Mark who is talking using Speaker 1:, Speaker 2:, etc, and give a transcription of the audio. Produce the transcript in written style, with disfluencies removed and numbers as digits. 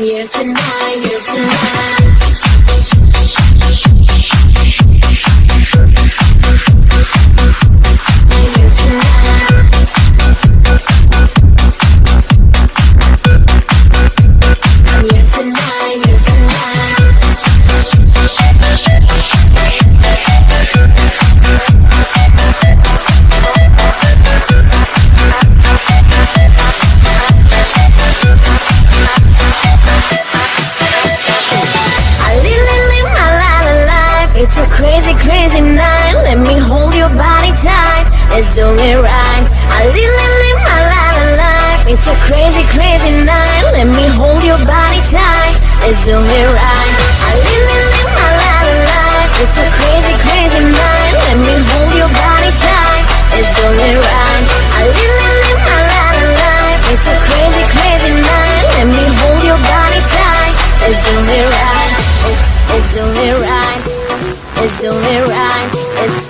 Speaker 1: Here's the night, here's the night. Here's the night. Here's the night, here's the night. It's a crazy, crazy night. Let me hold your body tight. Let's do it right. I live my life. It's a crazy, crazy night. Let me hold your body tight. Let's do it right. I live my life. It's a crazy, crazy night. Let me hold your body tight. Let's do it right. I live my life. It's a crazy, crazy night. Let me hold your body tight. Let's do it right. Let's do it right. Let's do it right.